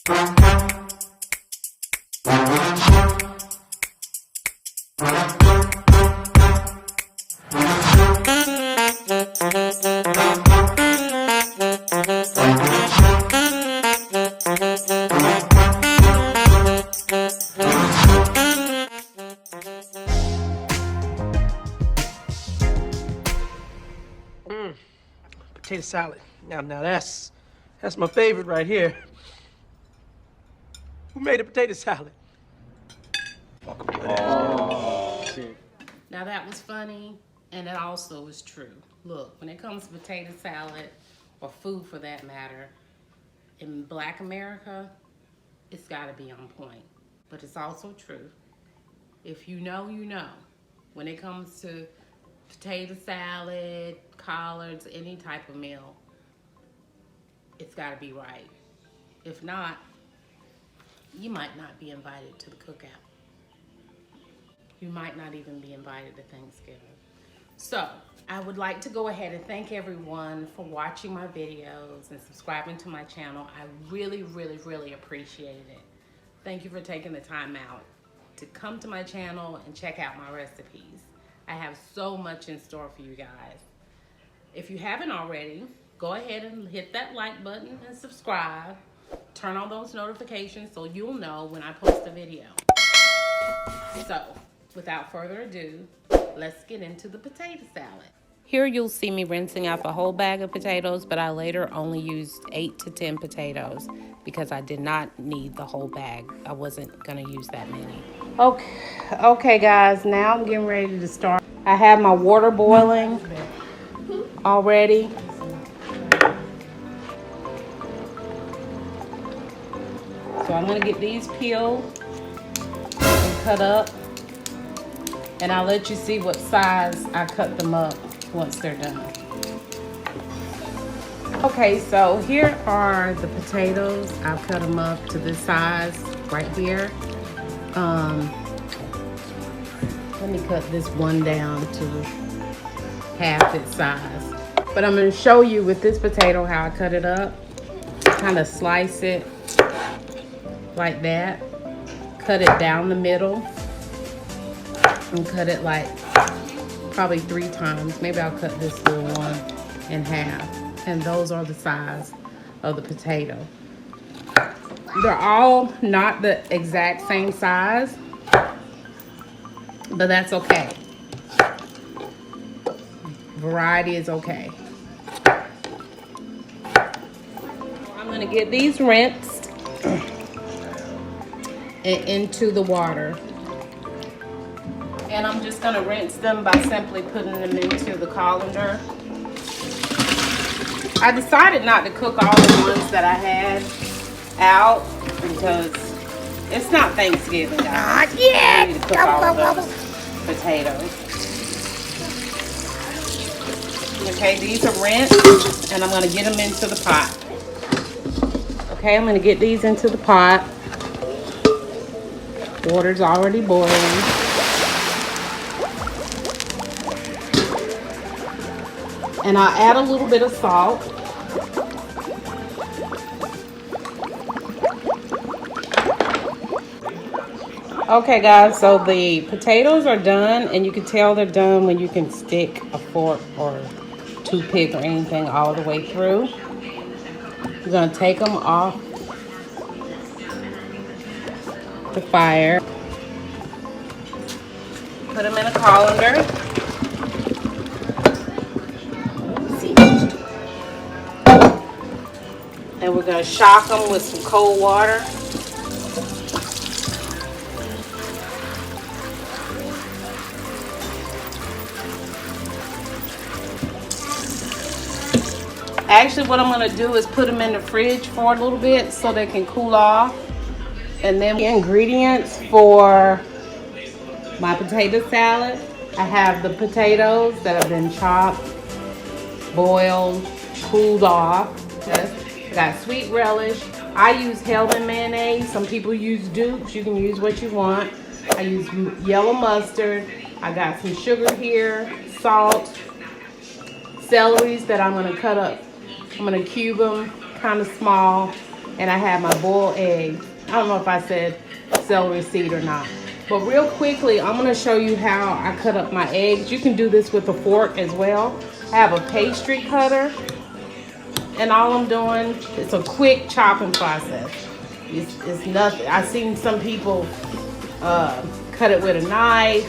Potato salad. Now that's my favorite right here. Who made a potato salad? Now that was funny, and it also is true. Look, when it comes to potato salad, or food for that matter, in Black America, it's gotta be on point. But it's also true. If you know, you know. When it comes to potato salad, collards, any type of meal, it's gotta be right. If not, you might not be invited to the cookout. You might not even be invited to Thanksgiving. So, I would like to go ahead and thank everyone for watching my videos and subscribing to my channel. I really, really, really appreciate it. Thank you for taking the time out to come to my channel and check out my recipes. I have so much in store for you guys. If you haven't already, go ahead and hit that like button and subscribe. Turn on those notifications so you'll know when I post a video. So, without further ado, let's get into the potato salad. Here you'll see me rinsing out the whole bag of potatoes, but I later only used 8 to 10 potatoes because I did not need the whole bag. I wasn't gonna use that many. Okay guys, now I'm getting ready to start. I have my water boiling already. So I'm gonna get these peeled and cut up, and I'll let you see what size I cut them up once they're done. Okay, so here are the potatoes. I've cut them up to this size right here. Let me cut this one down to half its size. But I'm gonna show you with this potato how I cut it up. Kind of slice it like that. Cut it down the middle. And cut it like probably 3 times. Maybe I'll cut this little one in half. And those are the size of the potato. They're all not the exact same size, but that's okay. Variety is okay. I'm gonna get these rinsed into the water. And I'm just gonna rinse them by simply putting them into the colander. I decided not to cook all the ones that I had out because it's not Thanksgiving, guys. I need to cook all of those potatoes. Okay, these are rinsed, and I'm gonna get them into the pot. Okay, I'm gonna get these into the pot. Water's already boiling. And I'll add a little bit of salt. Okay guys, so the potatoes are done, and you can tell they're done when you can stick a fork or toothpick or anything all the way through. You're gonna take them off the fire. Put them in a colander. And we're gonna shock them with some cold water. Actually, what I'm gonna do is put them in the fridge for a little bit so they can cool off. And then the ingredients for my potato salad, I have the potatoes that have been chopped, boiled, cooled off. I got sweet relish. I use Hellman mayonnaise. Some people use Duke's. You can use what you want. I use yellow mustard. I got some sugar here, salt, celeries that I'm gonna cut up. I'm gonna cube them kind of small. and I have my boiled eggs. I don't know if I said celery seed or not. But real quickly, I'm gonna show you how I cut up my eggs. You can do this with a fork as well. I have a pastry cutter, and all I'm doing, it's a quick chopping process. It's nothing. I've seen some people cut it with a knife.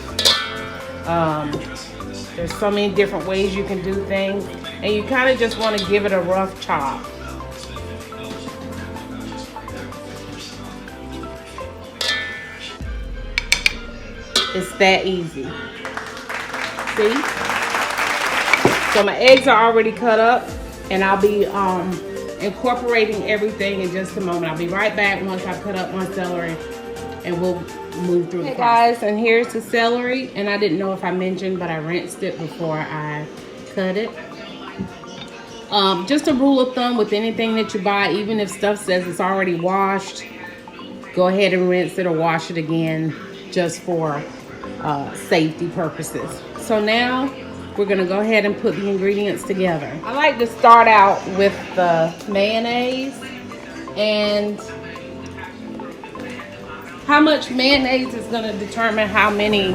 There's so many different ways you can do things, and you kind of just want to give it a rough chop. It's that easy. See? So my eggs are already cut up, and I'll be incorporating everything in just a moment. I'll be right back once I cut up my celery, and we'll move through the process. Guys, and here's the celery, and I didn't know if I mentioned, but I rinsed it before I cut it. Just a rule of thumb with anything that you buy, even if stuff says it's already washed, go ahead and rinse it or wash it again just for safety purposes. So now we're gonna go ahead and put the ingredients together. I like to start out with the mayonnaise, and how much mayonnaise is gonna determine how many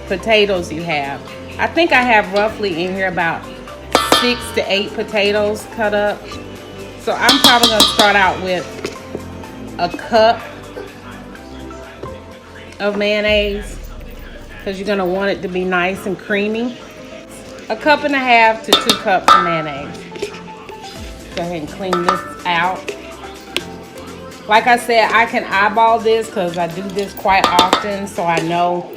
potatoes you have. I think I have roughly in here about 6 to 8 potatoes cut up. So I'm probably gonna start out with a cup of mayonnaise, because you're gonna want it to be nice and creamy. 1.5 cups to 2 cups of mayonnaise. Go ahead and clean this out. Like I said, I can eyeball this because I do this quite often, so I know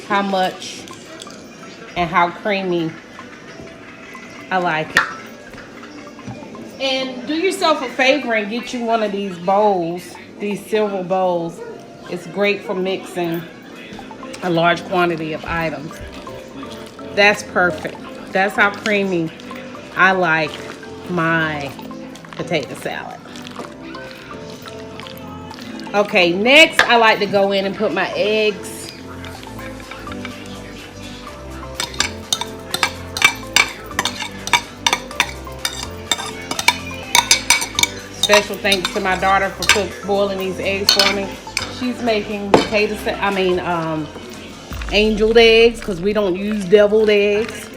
how much and how creamy I like it. And do yourself a favor and get you one of these bowls, these silver bowls. It's great for mixing a large quantity of items. That's perfect. That's how creamy I like my potato salad. Okay, next I like to go in and put my eggs. Special thanks to my daughter for boiling these eggs for me. She's making angeled eggs, because we don't use deviled eggs.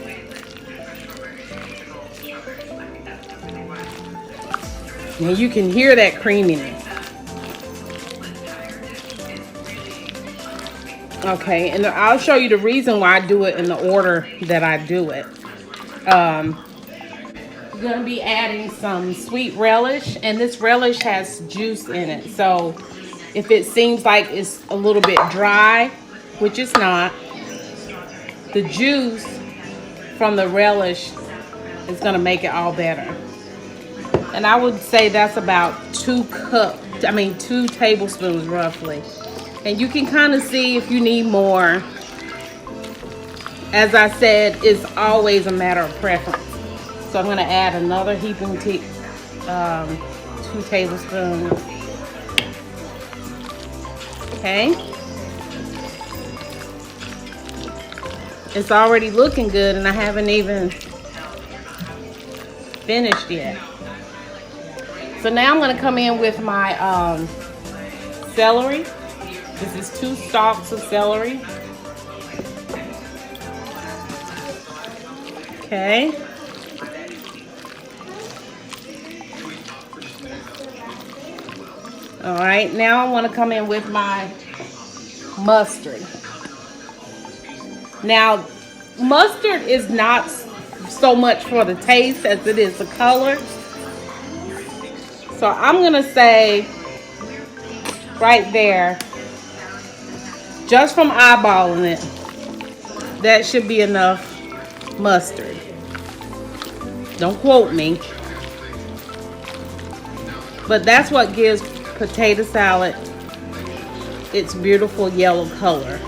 And you can hear that creaminess. Okay, and I'll show you the reason why I do it in the order that I do it. I'm gonna be adding some sweet relish, and this relish has juice in it. So if it seems like it's a little bit dry, which it's not, the juice from the relish is gonna make it all better. And I would say that's about 2 tablespoons roughly. And you can kind of see if you need more. As I said, it's always a matter of preference. So I'm gonna add another heaping 2 tablespoons. Okay. It's already looking good, and I haven't even finished yet. So now I'm gonna come in with my celery. This is 2 stalks of celery. Okay. All right, now I want to come in with my mustard. Now, mustard is not so much for the taste as it is the color. So I'm gonna say right there, just from eyeballing it, that should be enough mustard. Don't quote me. But that's what gives potato salad its beautiful yellow color.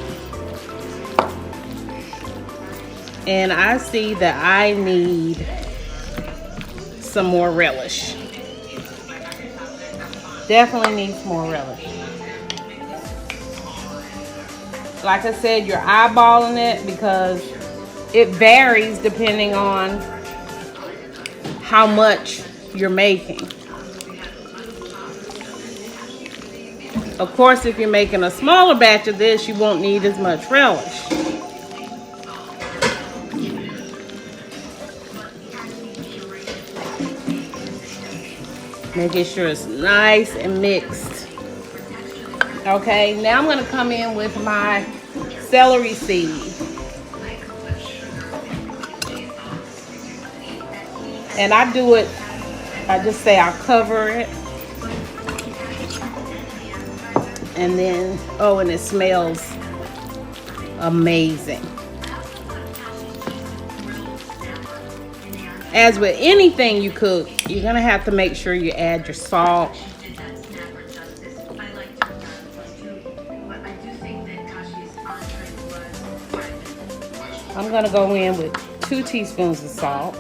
And I see that I need some more relish. Definitely needs more relish. Like I said, you're eyeballing it because it varies depending on how much you're making. Of course, if you're making a smaller batch of this, you won't need as much relish. Making sure it's nice and mixed. Okay, now I'm gonna come in with my celery seed. And I do it, I just say I'll cover it. And then, oh, and it smells amazing. As with anything you cook, you're gonna have to make sure you add your salt. I'm gonna go in with 2 teaspoons of salt.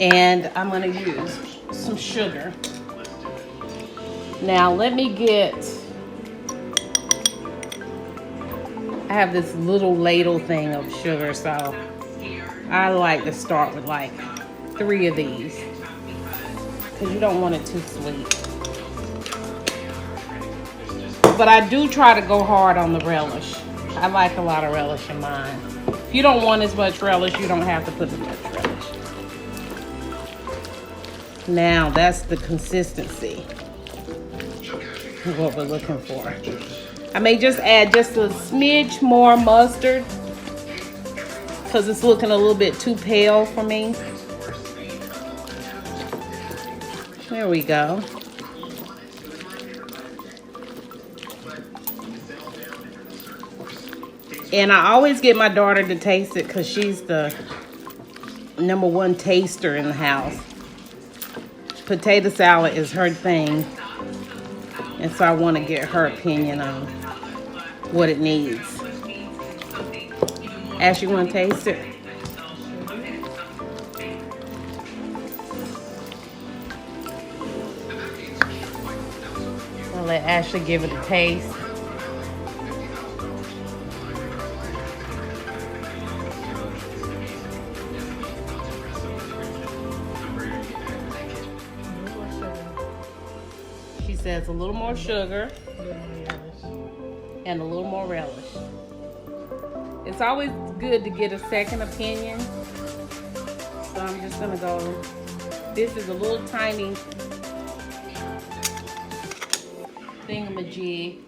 And I'm gonna use some sugar. Now let me get, I have this little ladle thing of sugar, so I like to start with like 3 of these because you don't want it too sweet. But I do try to go hard on the relish. I like a lot of relish in mine. If you don't want as much relish, you don't have to put as much relish. Now that's the consistency of what we're looking for. I may just add just a smidge more mustard because it's looking a little bit too pale for me. There we go. And I always get my daughter to taste it because she's the #1 taster in the house. Potato salad is her thing. And so I want to get her opinion on what it needs. Ashley, you want to taste it? I'll let Ashley give it a taste. She says a little more sugar and a little more relish. It's always good to get a second opinion. So I'm just gonna go, this is a little tiny thingamajig.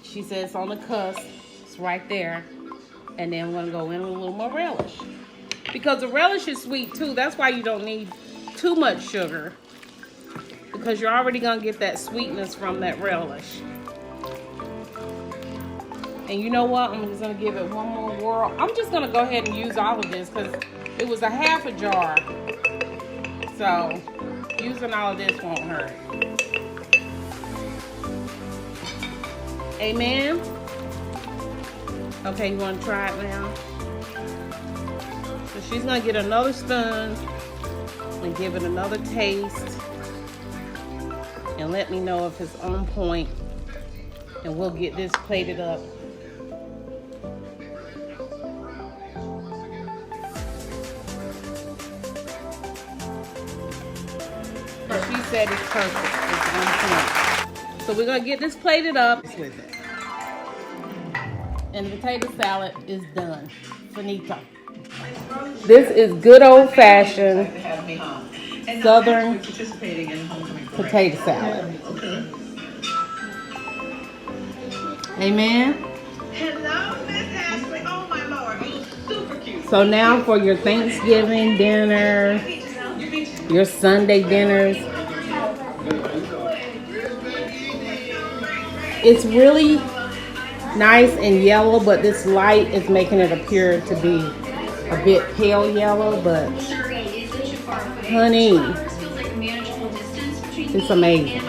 She says it's on the cusp, it's right there. And then I'm gonna go in with a little more relish. Because the relish is sweet too, that's why you don't need too much sugar. Because you're already gonna get that sweetness from that relish. And you know what? I'm just gonna give it one more whirl. I'm just gonna go ahead and use all of this because it was a half a jar. So using all of this won't hurt. Amen? Okay, you wanna try it now? So she's gonna get another spoon and give it another taste. And let me know if it's on point. And we'll get this plated up. She said it's perfect. It's on point. So we're gonna get this plated up. And the potato salad is done. Finito. This is good old-fashioned Southern potato salad. Amen. Hello, Miss Ashley. Oh my Lord, you super cute. So now for your Thanksgiving dinner, your Sunday dinners. It's really nice and yellow, but this light is making it appear to be a bit pale yellow, but honey, it's amazing.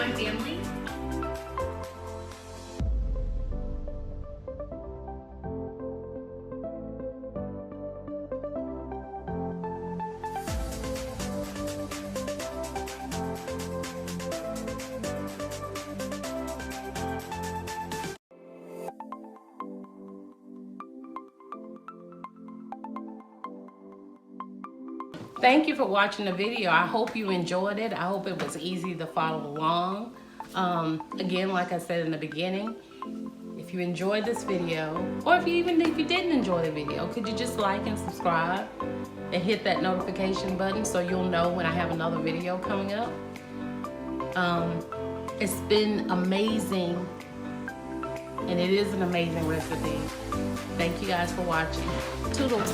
Thank you for watching the video. I hope you enjoyed it. I hope it was easy to follow along. Again, like I said in the beginning, if you enjoyed this video, or if you didn't enjoy the video, could you just like and subscribe and hit that notification button so you'll know when I have another video coming up. It's been amazing, and it is an amazing recipe. Thank you guys for watching. Toodles.